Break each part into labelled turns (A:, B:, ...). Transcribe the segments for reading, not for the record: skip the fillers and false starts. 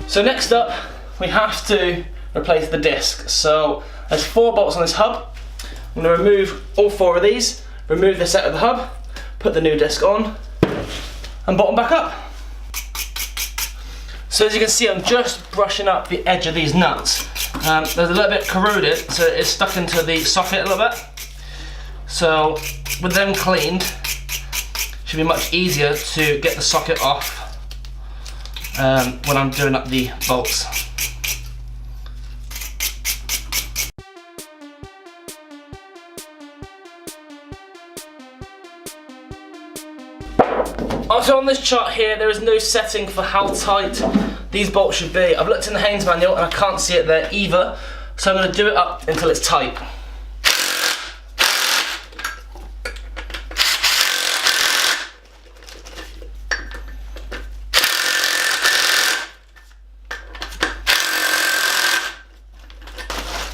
A: So next up, we have to replace the disc. So there's 4 bolts on this hub. I'm going to remove all 4 of these, remove the set of the hub, put the new disc on, and bolt them back up. So as you can see, I'm just brushing up the edge of these nuts. There's a little bit corroded, so it's stuck into the socket a little bit. So with them cleaned, it should be much easier to get the socket off when I'm doing up the bolts. Also on this chart here, there is no setting for how tight these bolts should be. I've looked in the Haynes manual and I can't see it there either, so I'm going to do it up until it's tight.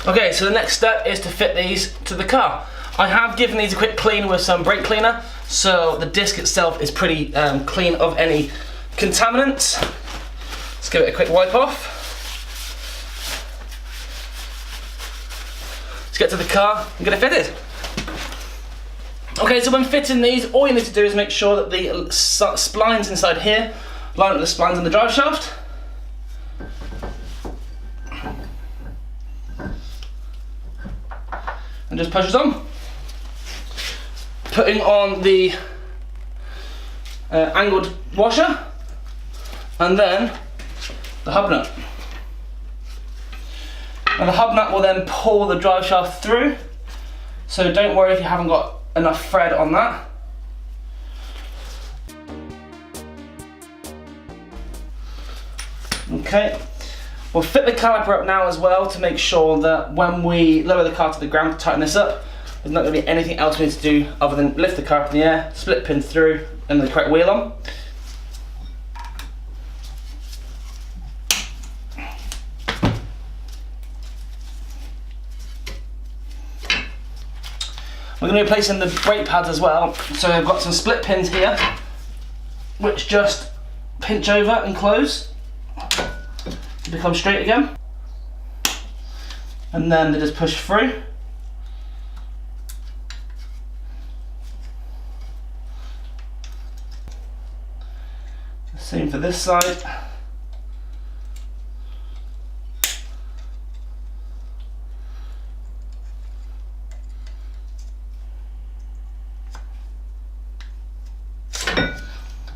A: Okay, so the next step is to fit these to the car. I have given these a quick clean with some brake cleaner, so the disc itself is pretty clean of any contaminants. Let's give it a quick wipe off. Let's get to the car and get it fitted. Okay, so when fitting these, all you need to do is make sure that the splines inside here line up with the splines on the drive shaft. And just push it on. Putting on the angled washer, and then the hub nut. And the hub nut will then pull the drive shaft through, so don't worry if you haven't got enough thread on that. Okay, we'll fit the caliper up now as well to make sure that when we lower the car to the ground to tighten this up, there's not going to be anything else we need to do other than lift the car up in the air, split pin through, and the correct wheel on. We're going to be replacing the brake pads as well, so I've got some split pins here, which just pinch over and close to become straight again, and then they just push through. Same for this side.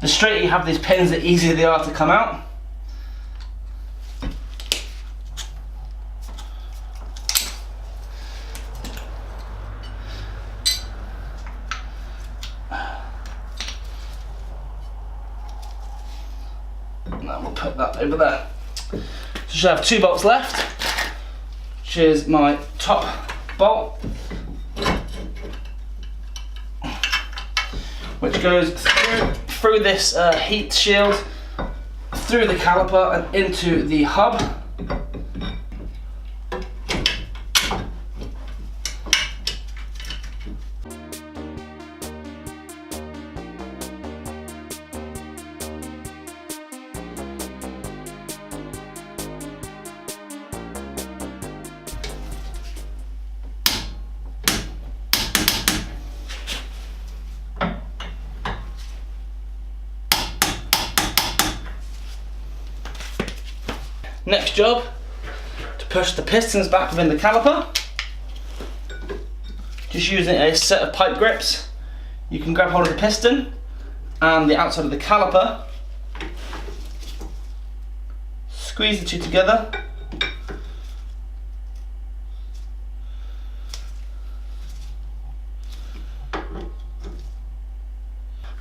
A: The straighter you have these pins, the easier they are to come out. Now we'll put that over there. So I should have 2 bolts left, which is my top bolt, which goes through this heat shield, through the caliper and into the hub. Next job, to push the pistons back within the caliper. Just using a set of pipe grips, you can grab hold of the piston and the outside of the caliper, squeeze the 2 together,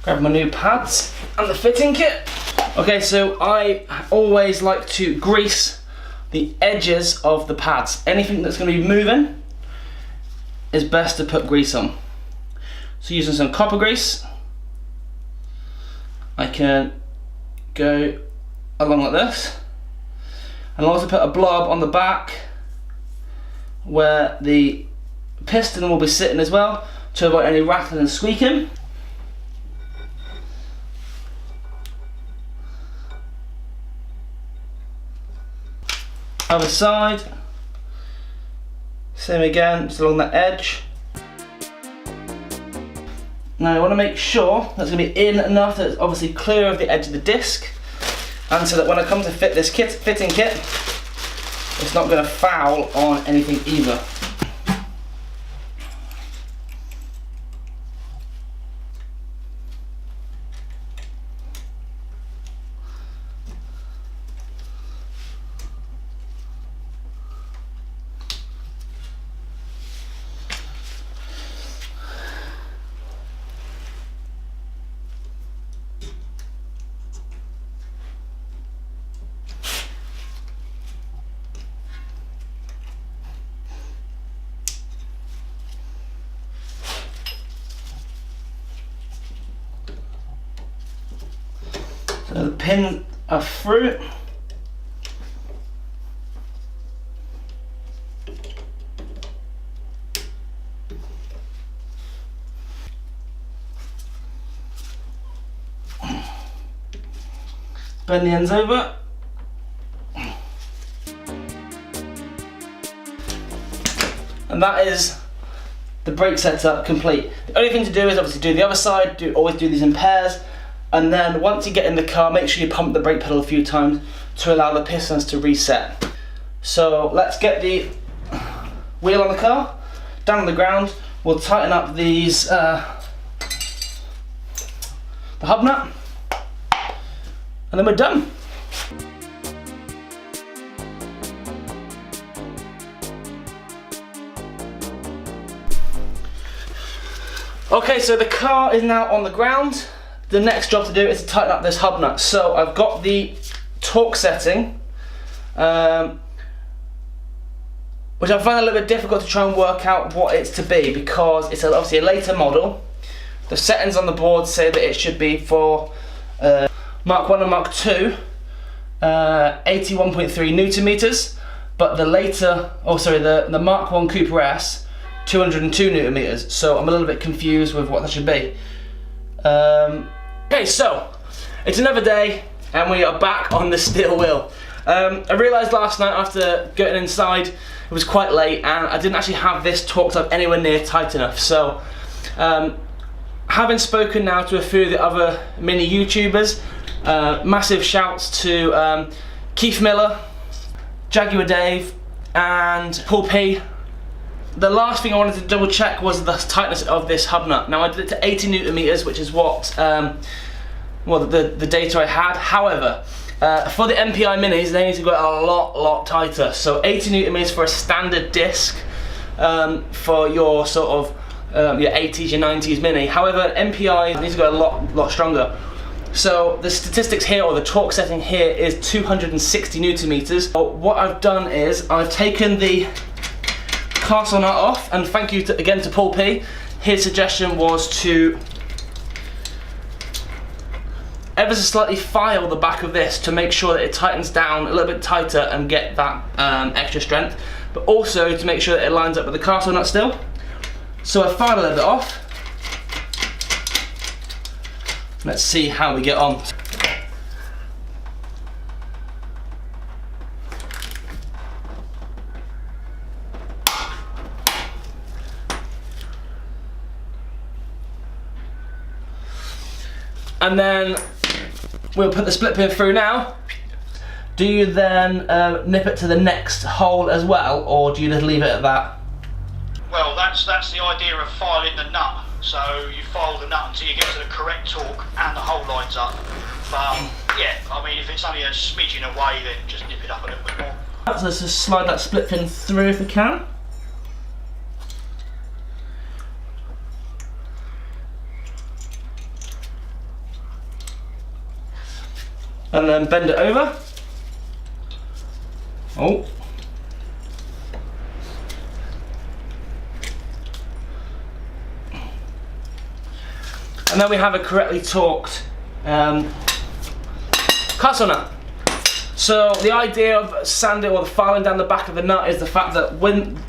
A: grab my new pads and the fitting kit. Okay, so I always like to grease the edges of the pads. Anything that's going to be moving is best to put grease on. So using some copper grease, I can go along like this. And I'll also put a blob on the back where the piston will be sitting as well to avoid any rattling and squeaking. Other side. Same again, just along that edge. Now I want to make sure that's going to be in enough that it's obviously clear of the edge of the disc, and so that when I come to fit this fitting kit, it's not going to foul on anything either. So the pins are through. Bend the ends over. And that is the brake setup complete. The only thing to do is obviously do the other side, always do these in pairs. And then once you get in the car, make sure you pump the brake pedal a few times to allow the pistons to reset. So let's get the wheel on the car, down on the ground. We'll tighten up these, the hub nut, and then we're done. Okay, so the car is now on the ground. The next job to do is to tighten up this hub nut. So I've got the torque setting, which I find a little bit difficult to try and work out what it's to be, because it's obviously a later model. The settings on the board say that it should be for Mark 1 and Mark 2, 81.3 Newton meters, but the later, the Mark 1 Cooper S, 202 Newton meters. So I'm a little bit confused with what that should be. Okay, so it's another day and we are back on the steel wheel. I realised last night after getting inside, it was quite late and I didn't actually have this torqued up anywhere near tight enough. So having spoken now to a few of the other mini YouTubers, massive shouts to Keith Miller, Jaguar Dave and Paul P. The last thing I wanted to double check was the tightness of this hub nut. Now I did it to 80 Newton meters, which is what, the data I had. However, for the MPI minis, they need to go a lot tighter. So 80 Newton meters for a standard disc, for your sort of your 80s, your 90s mini. However, MPI needs to go a lot stronger. So the statistics here, or the torque setting here, is 260 Newton meters. So what I've done is I've taken the castle nut off, and thank you again to Paul P. His suggestion was to ever so slightly file the back of this to make sure that it tightens down a little bit tighter and get that extra strength, but also to make sure that it lines up with the castle nut still. So I filed a little bit off. Let's see how we get on. And then we'll put the split pin through now. Do you then nip it to the next hole as well, or do you just leave it at that?
B: Well, that's the idea of filing the nut. So you file the nut until you get to the correct torque and the hole lines up. But yeah, I mean, if it's only a smidgen away, then just nip it up a little bit more.
A: So let's just slide that split pin through if we can. And then bend it over. Oh. And then we have a correctly torqued castle nut. So the idea of sanding or the filing down the back of the nut is the fact that when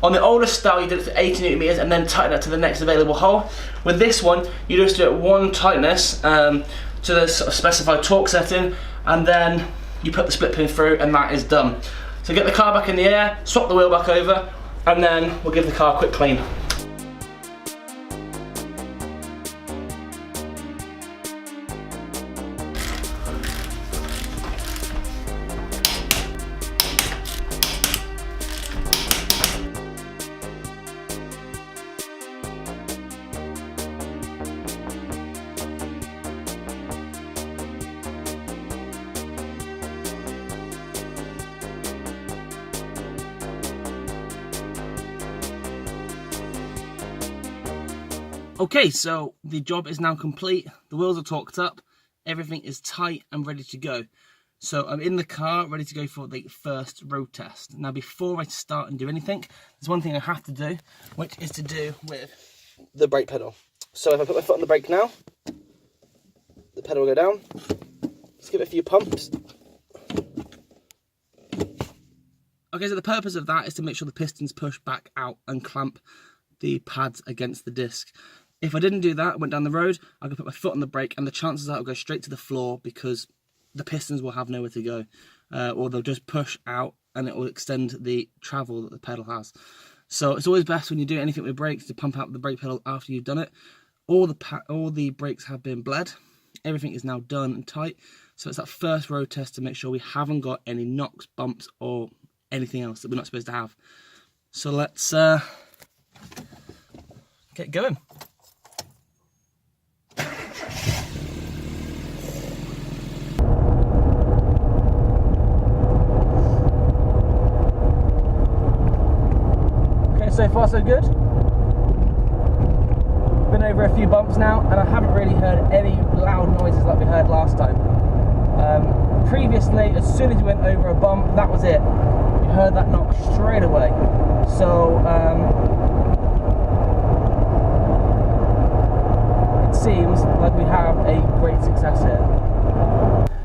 A: on the older style you did it to 80 Newton meters and then tighten it to the next available hole. With this one, you just do it one tightness to the sort of specified torque setting, and then you put the split pin through, and that is done. So get the car back in the air, swap the wheel back over, and then we'll give the car a quick clean. Okay, so the job is now complete. The wheels are torqued up, everything is tight and ready to go. So I'm in the car, ready to go for the first road test. Now before I start and do anything, there's one thing I have to do, which is to do with the brake pedal. So if I put my foot on the brake now, the pedal will go down. Let's give it a few pumps. Okay, so the purpose of that is to make sure the pistons push back out and clamp the pads against the disc. If I didn't do that, went down the road, I could put my foot on the brake and the chances are it'll go straight to the floor because the pistons will have nowhere to go. Or they'll just push out and it will extend the travel that the pedal has. So it's always best when you do anything with brakes to pump out the brake pedal after you've done it. All the brakes have been bled. Everything is now done and tight. So it's that first road test to make sure we haven't got any knocks, bumps or anything else that we're not supposed to have. So let's get going. So far so good. Been over a few bumps now and I haven't really heard any loud noises like we heard last time. Previously, as soon as we went over a bump, that was it. You heard that knock straight away. So it seems like we have a great success here.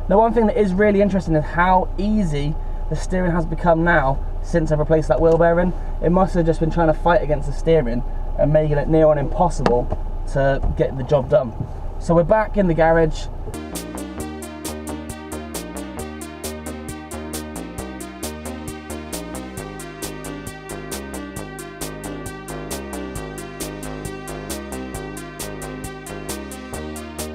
A: Now one thing that is really interesting is how easy the steering has become now since I've replaced that wheel bearing. It must have just been trying to fight against the steering and making it near on impossible to get the job done. So we're back in the garage.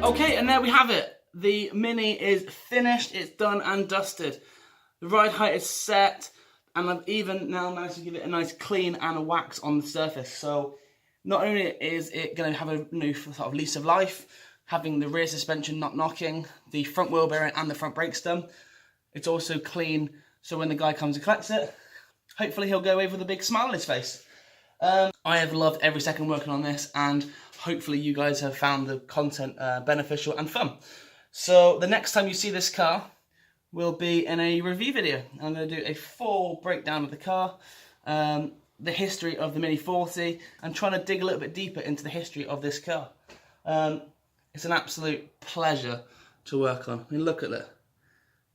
A: Okay, and there we have it. The Mini is finished, it's done and dusted. The ride height is set, and I've even now managed to give it a nice clean and a wax on the surface. So not only is it going to have a new sort of lease of life, having the rear suspension not knocking, the front wheel bearing and the front brakes done, it's also clean, so when the guy comes and collects it, hopefully he'll go away with a big smile on his face. I have loved every second working on this, and hopefully you guys have found the content beneficial and fun. So the next time you see this car will be in a review video. I'm going to do a full breakdown of the car, the history of the Mini 40, and trying to dig a little bit deeper into the history of this car. It's an absolute pleasure to work on. I mean, look at it.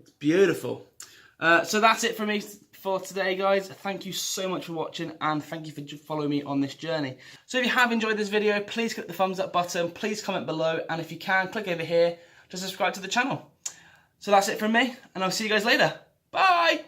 A: It's beautiful. So that's it for me for today, guys. Thank you so much for watching, and thank you for following me on this journey. So if you have enjoyed this video, please click the thumbs up button, please comment below, and if you can, click over here to subscribe to the channel. So that's it from me, and I'll see you guys later. Bye!